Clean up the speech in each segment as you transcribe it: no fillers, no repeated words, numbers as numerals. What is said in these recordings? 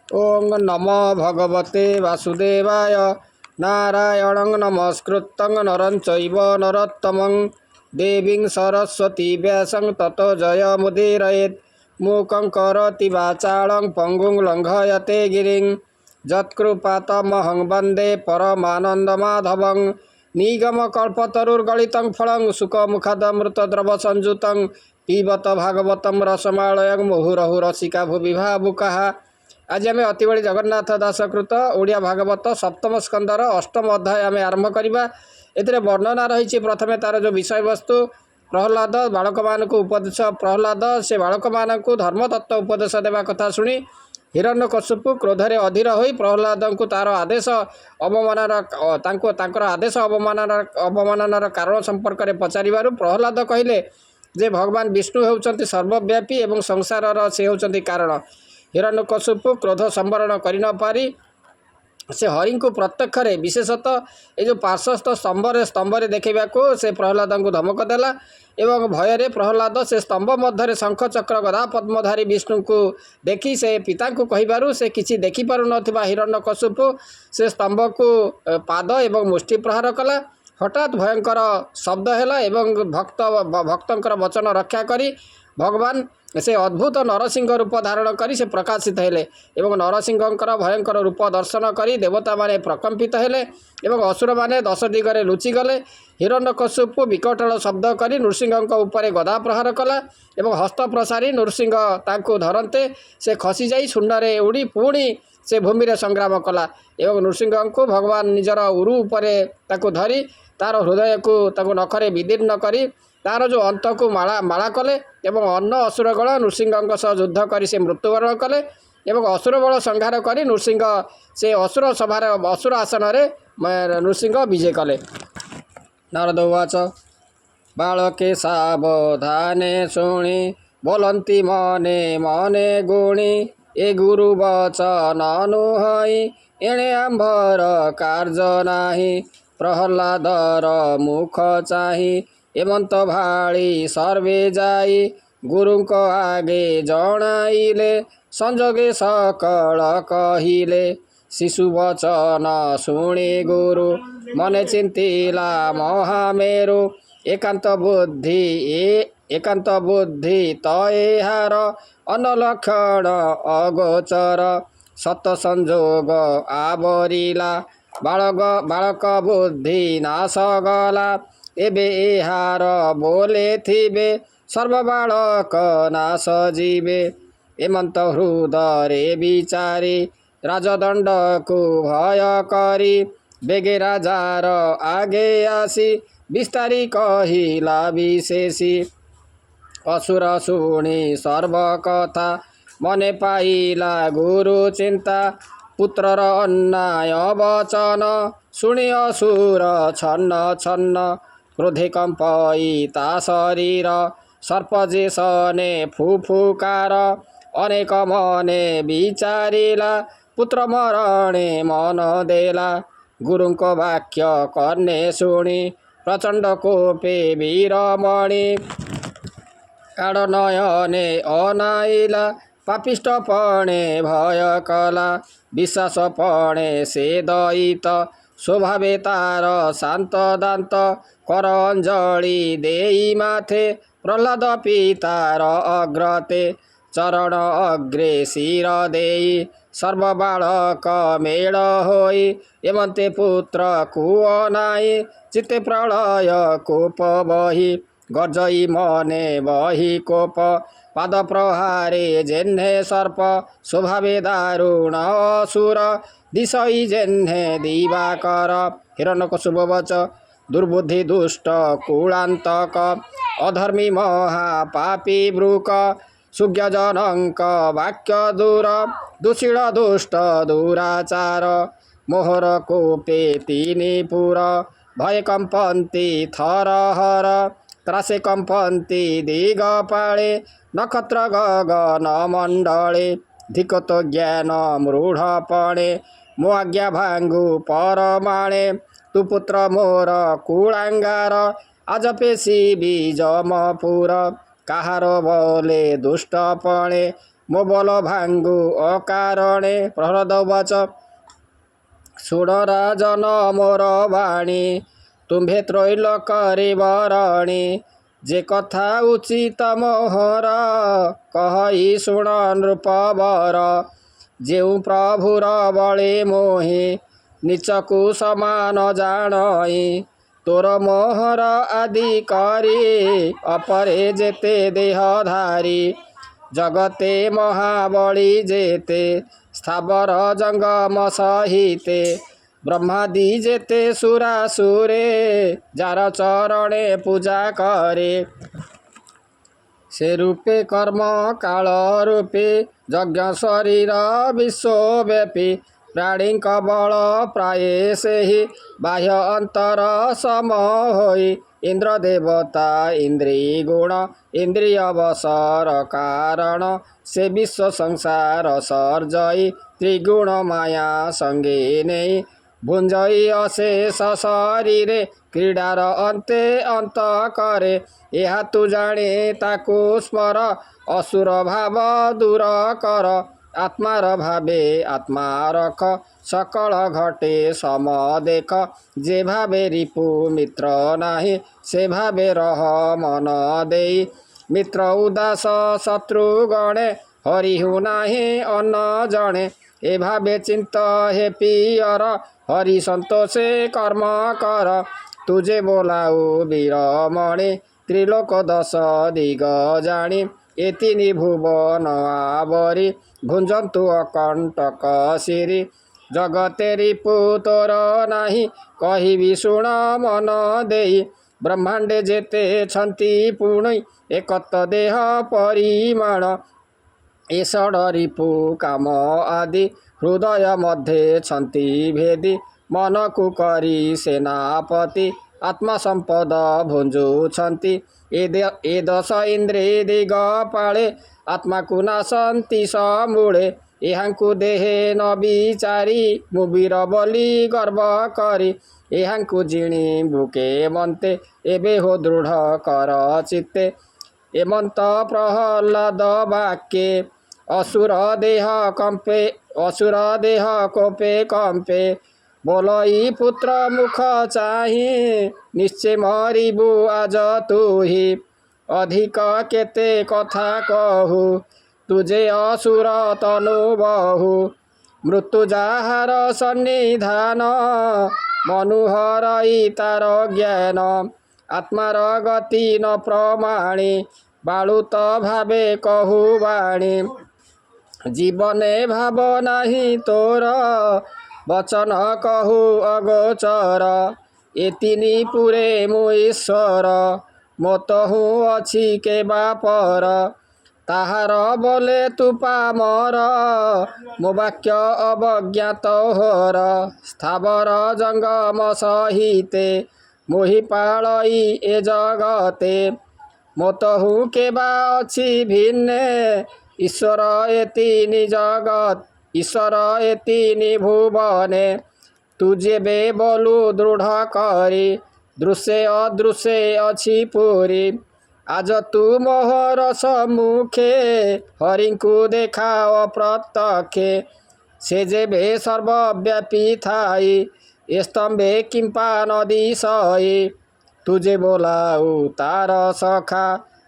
ओं नमो भगवते वासुदेवाय। नारायणं नमस्कृतं नरं चैव नरोत्तमं देवीं सरस्वती व्यासं ततो जयमुदीरयेत्। मूकं करोति वाचालं पङ्गुं लङ्घयते गिरिं यत्कृपातमहं वन्दे परमानन्दमाधवं। निगमकल्पतरुर्गलितं फलं सुखमुखदमृतद्रवसंयुतं पिबत भागवतं रसमालयं मुहुरहुरसिका भुवि भावुकाः। आज आम अतिबड़ी जगन्नाथ दासकृत ओडिया भागवत सप्तम स्कंदर अष्टम अध्याय आम आरंभ करवा। ए वर्णना रही प्रथम तार जो विषय वस्तु प्रहलाद बालक मान उपदेश प्रहलाद से बालक मान धर्मतत्व उपदेश देवा कथा शुणी हिरण्यकश्यप क्रोधरे अधीर हो प्रहलाद को तार आदेश अवमानना आदेश अवमाननार कारण संपर्क में पचारू प्रहलाद कहले जे भगवान विष्णु होउचंती सर्वव्यापी एवं संसार से होउचंती कारण। हिरण्यकश्यप क्रोध संवरण कर न पारी से हरि को प्रत्यक्ष विशेषतः ये जो पार्श्वस्थ स्तंभरे देखा से प्रहलाद को धमक देला एवं भय प्रहलाद से स्तंभ मध्य शंख चक्र गदा पद्मधारी विष्णु को देखी से पिता को कहिबारु से किसी देखि पारु नथिबा हिरण्यकश्यप से स्तंभ को पाद एवं मुष्टि प्रहार कला। हठात भयंकर शब्द है एवं भक्तर वचन रक्षा करी भगवान से अद्भुत नरसिंह रूप धारण करी से प्रकाशित हेले एवं नरसिंहकर भयंकर रूप दर्शन करी देवता माने प्रकंपित हेले एवं असुर माने 10 दिगरे लुचिगले। हिरण्यकश्यप विकटाल शब्द करी नृसिंह उपर गदा प्रहार कला एवं हस्त प्रसारी नृसिंह तांको धरते से खसी जाई शून्य उड़ी पुणी से भूमि रे संग्राम कला एवं नृसिंह को भगवान निजर उरु उपरे ताको धरी तार हृदय को नखरे विदीर्ण करी तार जो अंत को माला कले एवं अन्न असुरगण नृसिंह सह युद्ध करी से मृत्युवरण कले एवं असुर बल संहार करी नृसिंह से असुर सभार असुर आसन में नृसिंह विजय कले। नारद उवाच बालके सावधाने शुणी बोलंती मने मने गुणी ए गुरु वचन अनुहई एणे आंभर कार्य नाही प्रहलादर मुख चाही एमंत भाड़ी सर्वे जाई गुरु को आगे जणाइले संजोगे सकल कहिले शिशु वचन शुणी गुरु मने चिंतिला महामेरु एकांत बुद्धि तयहार अनलक्षण अगोचर सत संजोग आवरिला बालक बुद्धि नाश गला एबे एहार बोले थिबे सर्व बालक नाश जीवे एमंत हृदय विचारी राजदंड को भय करी बेगे राजार आगे आसी विस्तारी कहिला विशेषी असुर शुणी सर्व कथा मने पाइला गुरु चिंता पुत्रर अन्याय वचन शुणी असुर छन्न छन्न क्रोधे कंपई ता शरीर सर्पजे सने फुफुकार अनेक मने विचारिला पुत्र मरणे मन देला गुरुंक वाक्य कर्णे शुणी प्रचंड कोपे वीरमणि काड़ नयने अनाइला पापिष्टपणे भय कला विश्वास पणे से दयित स्वभावे तार शांत दांत कर अंजलि देई माथे प्रहलाद पितार अग्रते चरण अग्रे शिर देई सर्व बालक मेल होई एमंते पुत्र कुअनाई चित्ते प्रलय कोप बही गर्जई मने बही कोप पाद प्रहारे जेन्हे सर्प स्वभावे दारुण असुर दिशई जेन्हे दिवाकर। हिरण्यकश्यप वच दुर्बुद्धि दुष्ट कुलांतक अधर्मी महापापी ब्रूक सुज्ञजनक वाक्य दूर दुशील दुष्ट दुराचार मोहर कोपे तीनी पुर भय कंपन्ति थरहर त्रासे कंपन्ति दिगपाळे नक्षत्र गगन मंडले धिकत ज्ञान मृढ़पणे मो आज्ञा भांगु परमाणे तु पुत्र मोर कुलांगार आज पेशी बीजमपुर काहार बोले दुष्टपणे ମୋ ବଲ ଭାଙ୍ଗୁ ଅକାରଣେ। ପ୍ରହ୍ଲାଦ ଉବାଚ ଶୁଣ ରାଜନ ମୋର ବାଣୀ, ତୁମ୍ଭେ ତ୍ରୈଲୋକରେ ବରଣୀ। ଯେ କଥା ଉଚିତ ମୋହର, କହି ଶୁଣ ନୃପବର। ଯେଉଁ ପ୍ରଭୁର ବଳେ ମୋହି, ନିଚକୁ ସମାନ ଜାଣଇ। ତୋର ମୋହର ଆଦି କରି, ଅପରେ ଯେତେ ଦେହଧାରୀ। ଜଗତେ ମହାବଳୀ ଯେତେ, ସ୍ଥାବର ଜଙ୍ଗମ ସହିତେ। ବ୍ରହ୍ମାଦି ଯେତେ ସୁରାସୁରେ, ଯାର ଚରଣେ ପୂଜା କରେ। ସେ ରୂପେ କର୍ମ କାଳ ରୂପେ, ଯଜ୍ଞ ଶରୀର ବିଶ୍ୱବ୍ୟାପୀ। ପ୍ରାଣୀଙ୍କ ବଳ ପ୍ରାୟେ ସେହି, ବାହ୍ୟ ଅନ୍ତର ସମ ହୋଇ। ଇନ୍ଦ୍ର ଦେବତା ଇନ୍ଦ୍ରୀ ଗୁଣ, ଇନ୍ଦ୍ରିୟ ବଶର କାରଣ। ସେ ବିଶ୍ୱ ସଂସାର ସର୍ଜଇ, ତ୍ରିଗୁଣ ମାୟା ସଙ୍ଗେ ନେଇ। ଭୁଞ୍ଜଇ ଅଶେଷ ଶରୀରେ, କ୍ରୀଡ଼ାର ଅନ୍ତେ ଅନ୍ତ କରେ। ଏହା ତୁ ଜାଣେ ତାକୁ ସ୍ମର, ଅସୁର ଭାବ ଦୂର କର। ଆତ୍ମାର ଭାବେ ଆତ୍ମା ରଖ, ସକଳ ଘଟେ ସମ ଦେଖ। ଯେ ଭାବେ ରିପୁ ମିତ୍ର ନାହିଁ, ସେ ଭାବେ ରହ ମନ ଦେଇ। ମିତ୍ର ଉଦାସ ଶତ୍ରୁ ଗଣେ, ହରିହୁ ନାହିଁ ଅନ ଜଣେ। ଏ ଭାବେ ଚିନ୍ତ ହେ ପିଅର, ହରି ସନ୍ତୋଷେ କର୍ମ କର। ତୁଜେ ବୋଲାଉ ବୀରମଣି, ତ୍ରିଲୋକ ଦଶ ଦିଗ ଜାଣି। ଏ ତିନି ଭୁବନ ଆବରି, ଭୁଞ୍ଜନ୍ତୁ ଅକଣ୍ଟକ ଶିରି। ଜଗତେ ରିପୁ ତୋର ନାହିଁ, କହିବି ଶୁଣ ମନ ଦେଇ। ବ୍ରହ୍ମାଣ୍ଡେ ଯେତେ ଛନ୍ତି ପୁଣି, ଏକତ ଦେହ ପରିମାଣ। ଏ ଷଡ଼ ରିପୁ କାମ ଆଦି, ହୃଦୟ ମଧ୍ୟେ ଛନ୍ତି ଭେଦି। ମନକୁ କରି ସେନାପତି, ଆତ୍ମା ସମ୍ପଦ ଭୁଞ୍ଜୁଛନ୍ତି। ଏ ଦଶ ଇନ୍ଦ୍ରେ ଦିଗପାଳେ, ଆତ୍ମାକୁ ନାଶନ୍ତି ସମୂଳେ। ଏହାଙ୍କୁ ଦେହେ ନ ବିଚାରି, ମୁଁ ବୀର ବୋଲି ଗର୍ବ କରି। ଏହାଙ୍କୁ ଜିଣିବୁ କେମନ୍ତେ, ଏବେ ହୋ ଦୃଢ଼ କର ଚିତ୍ତେ। ଏମନ୍ତ ପ୍ରହ୍ଲାଦ ବାକ୍ୟେ, ଅସୁର ଦେହ କମ୍ପେ, ଅସୁର ଦେହ କୋପେ କମ୍ପେ। ବୋଲଇ ପୁତ୍ର ମୁଖ ଚାହିଁ, ନିଶ୍ଚେ ମରିବୁ ଆଜ ତୁହି। ଅଧିକ କେତେ କଥା କହୁ, ତୁଜେ ଅସୁର ତନୁ ବହୁ। ମୃତ୍ୟୁ ଯାହାର ସନ୍ନିଧାନ, ମନୁ ହରଇ ତାର ଜ୍ଞାନ। ଆତ୍ମାର ଗତି ନ ପ୍ରମାଣି, ବାଳୁତ ଭାବେ କହୁ ବାଣୀ। ଜୀବନେ ଭାବ ନାହିଁ ତୋର, ବଚନ କହୁ ଅଗୋଚର। ଏ ତିନି ପୁରେ ମୁଁ ଈଶ୍ୱର, ମୋ ତହୁଁ ଅଛି କେବା ପର। ତାହାର ବୋଲେ ତୁ ପାମର, ମୋ ବାକ୍ୟ ଅବଜ୍ଞାତ ହୋର। ସ୍ଥାବର ଜଙ୍ଗମ ସହିତେ, ମୋହି ପାଳଇ ଏ ଜଗତେ। ମୋ ତହୁଁ କେବା ଅଛି ଭିନ୍ନେ, ଈଶ୍ୱର ଏ ତିନି ଜଗତ, ଈଶ୍ୱର ଏ ତିନି ଭୁବନେ। ତୁ ଯେବେ ବୋଲୁ ଦୃଢ଼ କରି, ଦୃଶ୍ୟେ ଅଦୃଶ୍ୟେ ଅଛି ପୁରୀ। ଆଜ ତୁ ମୋହର ସମ୍ମୁଖେ, ହରିଙ୍କୁ ଦେଖାଅ ପ୍ରତ୍ୟକ୍ଷେ। ସେ ଯେବେ ସର୍ବବ୍ୟାପୀ ଥାଇ, ଏ ସ୍ତମ୍ଭେ କିମ୍ପା ନଦୀ ସଇ। ତୁଜେ ବୋଲାଉ ତାର ସଖା,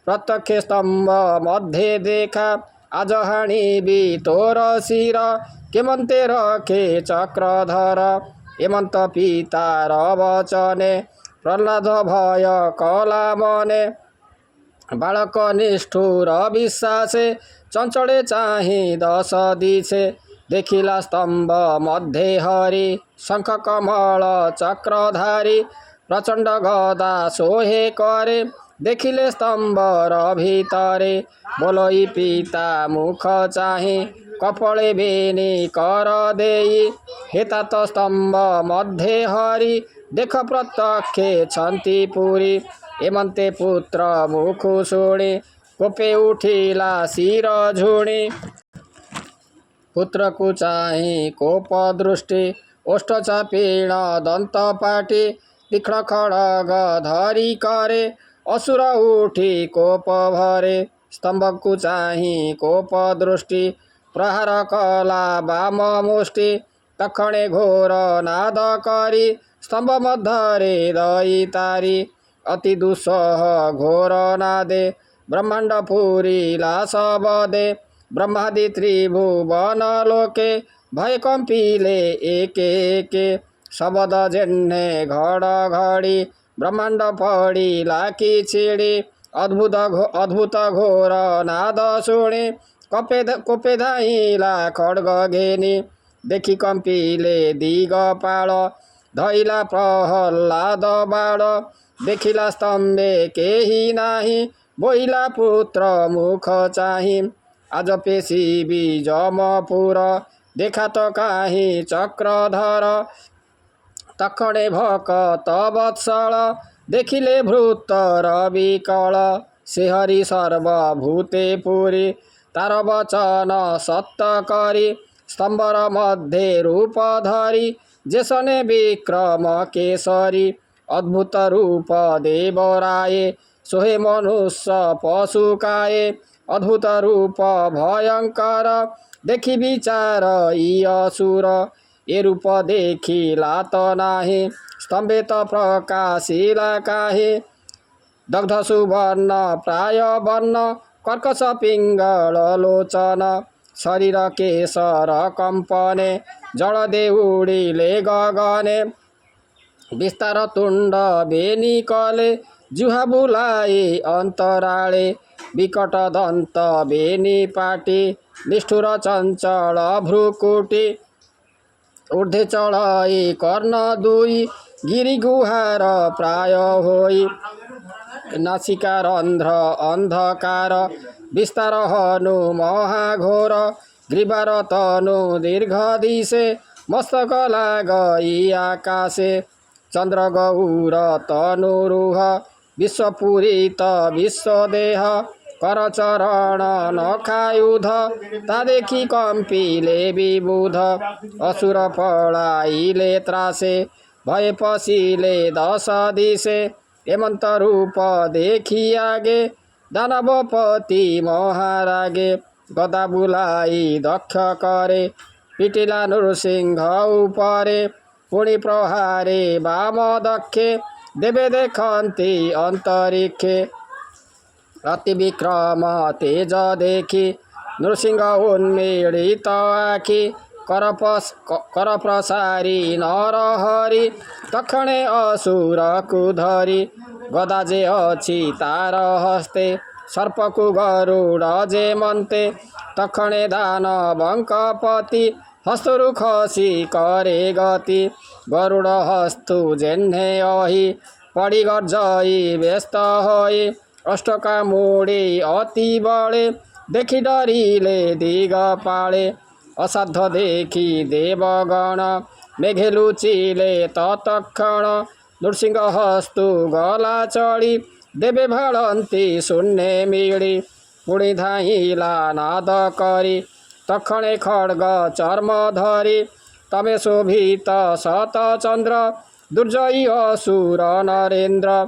ପ୍ରତ୍ୟକ୍ଷେ ସ୍ତମ୍ଭ ମଧ୍ୟେ ଦେଖା। ଆଜ ହାଣିବି ତୋର ଶିର, କେମନ୍ତେ ରଖେ ଚକ୍ରଧର। ଏମନ୍ତ ପିତାର ବଚନେ, ପ୍ରହ୍ଲାଦ ଭୟ କଲା ମନେ। ବାଳକ ନିଷ୍ଠୁର ବିଶ୍ୱାସେ, ଚଞ୍ଚଳେ ଚାହିଁ ଦଶ ଦିଶେ। ଦେଖିଲା ସ୍ତମ୍ଭ ମଧ୍ୟେ ହରି, ଶଙ୍ଖ କମଳ ଚକ୍ରଧାରୀ। ପ୍ରଚଣ୍ଡ ଗଦା ଶୋହେ କରେ, ଦେଖିଲେ ସ୍ତମ୍ଭର ଭିତରେ। ବୋଲଇ ପିତା ମୁଖ ଚାହିଁ, କପଳେ ବେନି କର ଦେଇ। ହେ तात ସ୍ତମ୍ଭ ମଧ୍ୟେ ହରି, ଦେଖ ପ୍ରତ୍ୟକ୍ଷେ ଛନ୍ତି ପୁରୀ। ଏମନ୍ତେ ପୁତ୍ର ମୁଖୁ ଶୁଣି, କୋପେ ଉଠିଲା ଶିର ଝୁଣି। ପୁତ୍ରକୁ ଚାହିଁ କୋପ ଦୃଷ୍ଟି, ଓଷ୍ଠ ଚାପିଣ ଦନ୍ତ ପାଟି। ତୀକ୍ଷ୍ଣ ଖଡ଼ଗ ଧରି କରେ, ଅସୁର ଉଠି କୋପ ଭରେ। स्तम्भको चाहिँ कोप दृष्टि प्रहार कला वाम मुष्टि तक्षणे घोर नाद करी स्तम्भ मध्यरे दैतारी अति दुस्सह घोर नादे ब्रह्माण्ड पुरीला सबदे ब्रह्मादि त्रिभुवन लोके भय कम्पिले एके एके शब्द जेन्हे घड घडी ब्रह्माण्ड पडिला किचिडी अद्भुत घोर नाद शुणे कोपे धाइला खड्ग घेनी देखि कम्पिले दिगपाल धैला प्रहल्लाद बाण देखिला स्तम्भे केही नाही बोइला पुत्र मुख चाहिँ आज पेशी जमपुर देखा त काहीँ चक्रधर तक्षणे भक्त वत्सल देखिले भृत रविकल सेहरी सर्वभूते पुरी तार वचन सत्य करी स्तम्भर मध्ये रूप धरी जेसने विक्रम केसरी अद्भुत रूप देवराये सोहे मनुष्य पशुकाये अद्भुत रूप भयंकर देखि विचार यी असुर ए रूप देखिला त नाही स्तम्भे त प्रकाशिला काहे दग्ध सुवर्ण प्राय वर्ण कर्कश पिङ्गल लोचन शरीर केशर कम्पने जड देउडीले गगने विस्तार तुण्ड बेनिकले जुहा बुलाए अन्तराळे विकट दन्त बेनी पाटी निष्ठुर चञ्चल भ्रुकुटी ऊर्ध्वे चढाई कर्ण दुई गिरी गुहार प्राय होई नासिका रन्ध्र अन्धकार विस्तार हनु महाघोर ग्रीवार तनु दीर्घ दिशे मस्तक लागई आकाशे चन्द्र गौर तनु रुह विश्वपुरीत विश्वदेह करचरण नखायुध ता देखि कम्पिले विबुध असुर पढाइले त्रासे भए पसिले दश दिशे हेमन्त रूप देखि आगे दानवपति महारागे गदा बुलाई दक्ष करे पिटिला नृसिंह उपरे पुणी प्रहारे वाम दक्षे देवे देखन्ति अन्तरिक्षे अति विक्रम तेज देखि नृसिंह उन्मीलित आखि कर प्रसारी नरहरि तक्षणे असुरको धरि गदा जे अछि तार हस्ते सर्पको गरुड जे मन्ते तक्षणे दानवङ्कपति हस्तरु खसी करे गति गरुड हस्तु जेन्हे अहि पढी गर्जई व्यस्त होइ अष्टका मोडी अति बळे देखि डरिले दिगपाळे असाध्य देखि देवगण मेघे लुचिले तत्क्षण नृसिंह हस्तु गला चढी देवे भाळन्ति शून्ये मिडी पुणी धाइला नाद करी तक्षणे खड्ग चर्म धरी तमे शोभित शतचन्द्र दुर्जयी असुर नरेन्द्र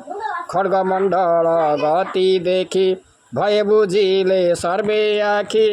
खड्गमण्डल गति देखि भए बुझिले सर्वे आखि।